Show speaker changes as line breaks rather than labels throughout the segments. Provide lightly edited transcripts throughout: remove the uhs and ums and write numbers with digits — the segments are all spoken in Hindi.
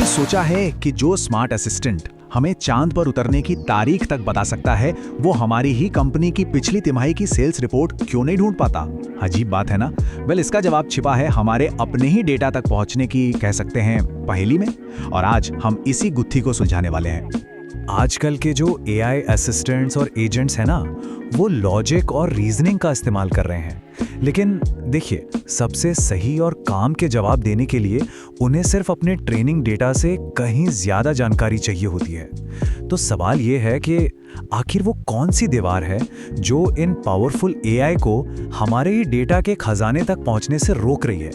कभी सोचा है कि जो स्मार्ट असिस्टेंट हमें चांद पर उतरने की तारीख तक बता सकता है, वो हमारी ही कंपनी की पिछली तिमाही की सेल्स रिपोर्ट क्यों नहीं ढूंढ पाता? अजीब बात है ना? वेल, इसका जवाब छिपा है हमारे अपने ही डेटा तक पहुंचने की, कह सकते हैं, पहेली में। और आज हम इसी गुत्थी को सुलझाने वाले हैं। आजकल के जो एआई असिस्टेंट्स और एजेंट्स हैं ना, वो लॉजिक और रीजनिंग का इस्तेमाल कर रहे हैं। लेकिन देखिए, सबसे सही और काम के जवाब देने के लिए उन्हें सिर्फ अपने ट्रेनिंग डेटा से कहीं ज्यादा जानकारी चाहिए होती है। तो सवाल ये है कि आखिर वो कौन सी दीवार है जो इन पावरफुल एआई को हमारे ही डेटा के खजाने तक पहुंचने से रोक रही है?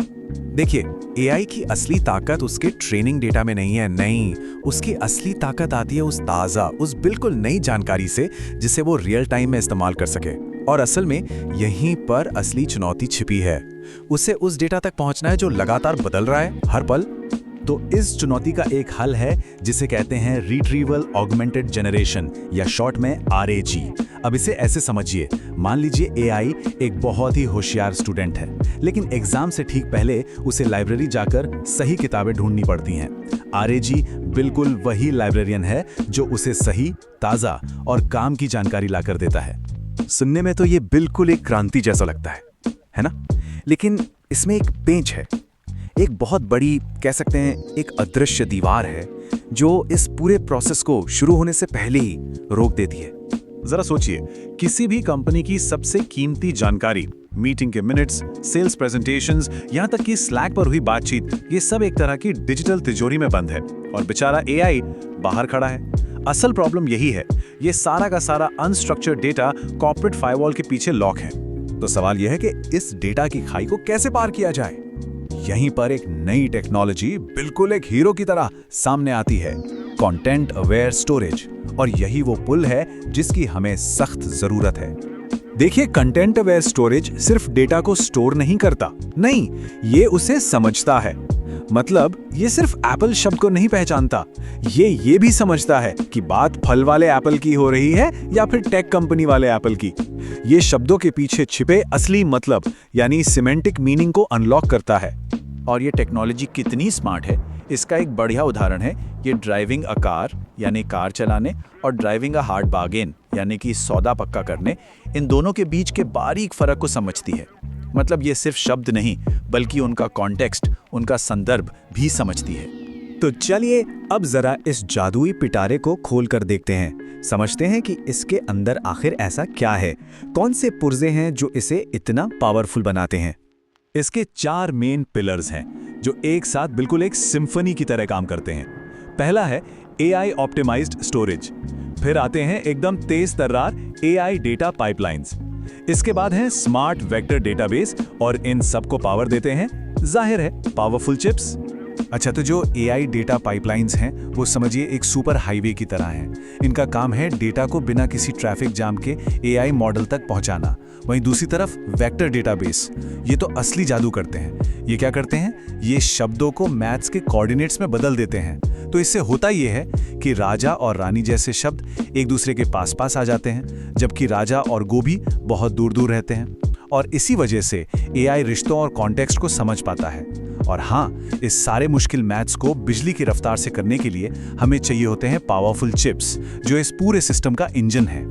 देखिए, एआई की असली ताकत उसके ट्रेनिंग डेटा में नहीं है। नहीं, उसकी असली ताकत आती है उस ताज़ा, उस बिल्कुल नई जानकारी से जिसे वो रियल टाइम में इस्तेमाल कर सके। और असल में यहीं पर असली चुनौती छिपी है। उसे उस डेटा तक पहुंचना है जो लगातार बदल रहा है हर पल।
तो इस चुनौती का एक हल है जिसे कहते हैं रिट्रीवल ऑगमेंटेड जनरेशन, या शॉर्ट में RAG। अब इसे ऐसे समझिए, मान लीजिए एआई एक बहुत ही होशियार स्टूडेंट है, लेकिन एग्जाम से ठीक पहले उसे लाइब्रेरी जाकर सही किताबें ढूंढनी पड़ती हैं। RAG बिल्कुल वही लाइब्रेरियन है जो उसे सही, ताज़ा और काम की जानकारी लाकर देता है।
सुनने में तो ये बिल्कुल एक क्रांति जैसा लगता है ना? लेकिन इसमें एक पेंच है, एक बहुत बड़ी, कह सकते हैं, एक अदृश्य दीवार है जो इस पूरे प्रोसेस को शुरू होने से पहले ही रोक देती है।
जरा सोचिए, किसी भी कंपनी की सबसे कीमती जानकारी, मीटिंग के मिनट्स, सेल्स प्रेजेंटेशंस, यहाँ तक कि स्लैक पर हुई बातचीत, ये सब एक तरह की डिजिटल तिजोरी में बंद है और बेचारा एआई बाहर खड़ा है। असल प्रॉब्लम यही है, ये सारा का सारा अनस्ट्रक्चर्ड डेटा कॉर्पोरेट फायरवॉल के पीछे लॉक है। तो सवाल यह है कि इस डेटा की खाई को कैसे पार किया जाए? यहीं पर एक नई टेक्नोलॉजी बिल्कुल एक हीरो की तरह सामने आती है, कंटेंट अवेयर स्टोरेज। और यही वो पुल है जिसकी हमें सख्त जरूरत है। देखिए, कंटेंट अवेयर स्टोरेज सिर्फ डेटा को स्टोर नहीं करता, नहीं, ये उसे समझता है। मतलब ये सिर्फ एप्पल शब्द को नहीं पहचानता, ये भी समझता है कि बात फल वाले एप्पल की हो रही है या फिर टेक कंपनी वाले एप्पल की। ये शब्दों के पीछे छिपे असली मतलब, यानी सिमेंटिक मीनिंग को अनलॉक करता है। और ये टेक्नोलॉजी कितनी स्मार्ट है, इसका एक बढ़िया उदाहरण है ये ड्राइविंग अ कार, यानी कार चलाने, और ड्राइविंग अ हार्ड बार्गेन, यानी कि सौदा पक्का करने, इन दोनों के बीच के बारीक फर्क को समझती है। मतलब ये सिर्फ शब्द नहीं, बल्कि उनका कॉन्टेक्स्ट, उनका संदर्भ भी समझती है। तो चलिए अब जरा इस जादुई पिटारे को खोल कर देखते हैं, समझते हैं कि इसके अंदर आखिर ऐसा क्या है, कौन से पुर्जे हैं जो इसे इतना पावरफुल बनाते हैं। इसके 4 मेन पिलर्स हैं जो एक साथ बिल्कुल एक सिम्फनी की तरह काम करते हैं। पहला है AI ऑप्टिमाइज्ड स्टोरेज, फिर आते हैं एकदम तेज तर्रार AI डेटा पाइपलाइंस, इसके बाद है स्मार्ट वेक्टर डेटाबेस, और इन सबको पावर देते हैं, जाहिर है, पावरफुल चिप्स। अच्छा, तो जो AI डेटा पाइपलाइंस हैं वो समझिए एक सुपर हाईवे की तरह हैं। इनका काम है डेटा को बिना किसी ट्रैफिक जाम के AI मॉडल तक पहुंचाना। वहीं दूसरी तरफ वेक्टर डेटाबेस, ये तो असली जादू करते हैं। ये क्या करते हैं? ये शब्दों को मैथ्स के कोऑर्डिनेट्स में बदल देते हैं। तो इससे होता ये है कि राजा और रानी जैसे शब्द एक दूसरे के पास पास आ जाते हैं, जबकि राजा और गोभी बहुत दूर दूर रहते हैं। और इसी वजह से AI रिश्तों और कॉन्टेक्स्ट को समझ पाता है। और हाँ, इस सारे मुश्किल मैथ्स को बिजली की रफ्तार से करने के लिए हमें चाहिए होते हैं पावरफुल चिप्स, जो इस पूरे सिस्टम का इंजन है।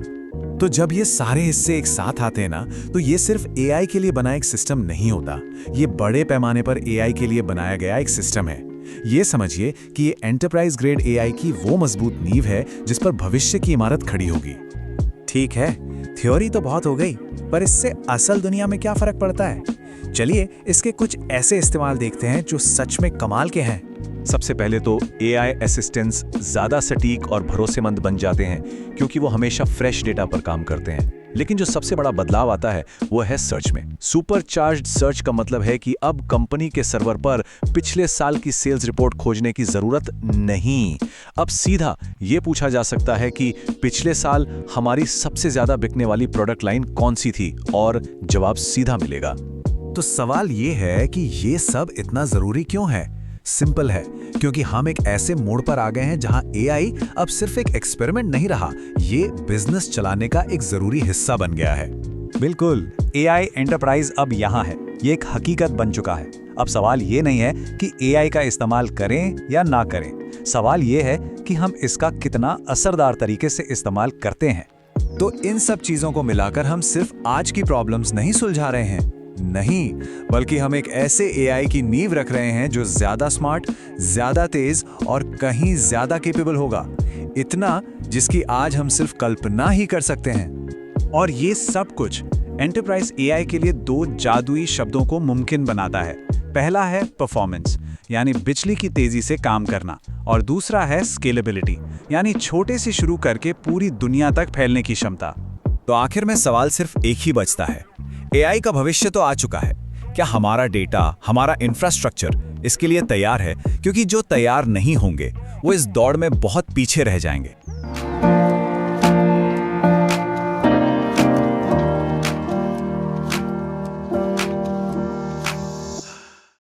तो जब ये सारे हिस्से एक साथ आते हैं ना, तो ये सिर्फ AI के लिए बना एक सिस्टम नहीं होता, ये बड़े पैमाने पर AI के लिए बनाया गया एक सिस्टम है। ये समझिए कि ये एंटरप्राइज ग्रेड AI की वो मजबूत नींव है जिस पर भविष्य की इमारत खड़ी होगी। ठीक है, थ्योरी तो बहुत हो गई, पर इससे असल दुनिया में क्या फर्क पड़ता है? चलिए इसके कुछ ऐसे इस्तेमाल देखते हैं जो सच में कमाल के हैं। सबसे पहले तो AI असिस्टेंट्स ज़्यादा सटीक और भरोसेमंद बन जाते हैं क्योंकि वो हमेशा फ्रेश डेटा पर काम करते हैं। लेकिन जो सबसे बड़ा बदलाव आता है वो है सर्च में। सुपरचार्ज्ड सर्च का मतलब है कि अब कंपनी के सर्वर पर पिछले साल की सेल्स रिपोर्ट खोजने की जरूरत नहीं। अब सीधा ये पूछा जा सकता है कि पिछले साल हमारी सबसे ज्यादा बिकने वाली प्रोडक्ट लाइन कौन सी थी, और जवाब सीधा मिलेगा। तो सवाल ये है कि ये सब इतना जरूरी क्यों है? सिंपल है, क्योंकि हम एक ऐसे मोड़ पर आ गए हैं जहां AI अब सिर्फ एक एक्सपेरिमेंट नहीं रहा, ये बिजनेस चलाने का एक जरूरी हिस्सा बन गया है।
बिल्कुल, AI एंटरप्राइज अब यहाँ है, ये एक हकीकत बन चुका है। अब सवाल ये नहीं है कि एआई का इस्तेमाल करें या ना करें, सवाल ये है कि हम इसका कितना असरदार तरीके से इस्तेमाल करते हैं।
तो इन सब चीजों को मिलाकर हम सिर्फ आज की प्रॉब्लम्स नहीं सुलझा रहे हैं, नहीं, बल्कि हम एक ऐसे एआई की नींव रख रहे हैं जो ज्यादा स्मार्ट, ज्यादा तेज और कहीं ज्यादा कैपेबल होगा, इतना जिसकी आज हम सिर्फ कल्पना ही कर सकते हैं।
और ये सब कुछ एंटरप्राइज एआई के लिए दो जादुई शब्दों को मुमकिन बनाता है। पहला है परफॉर्मेंस, यानी बिजली की तेजी से काम करना, और दूसरा है स्केलेबिलिटी, यानी छोटे से शुरू करके पूरी दुनिया तक फैलने की क्षमता।
तो आखिर में सवाल सिर्फ एक ही बचता है, एआई का भविष्य तो आ चुका है, क्या हमारा डेटा, हमारा इंफ्रास्ट्रक्चर इसके लिए तैयार है? क्योंकि जो तैयार नहीं होंगे वो इस दौड़ में बहुत पीछे रह जाएंगे।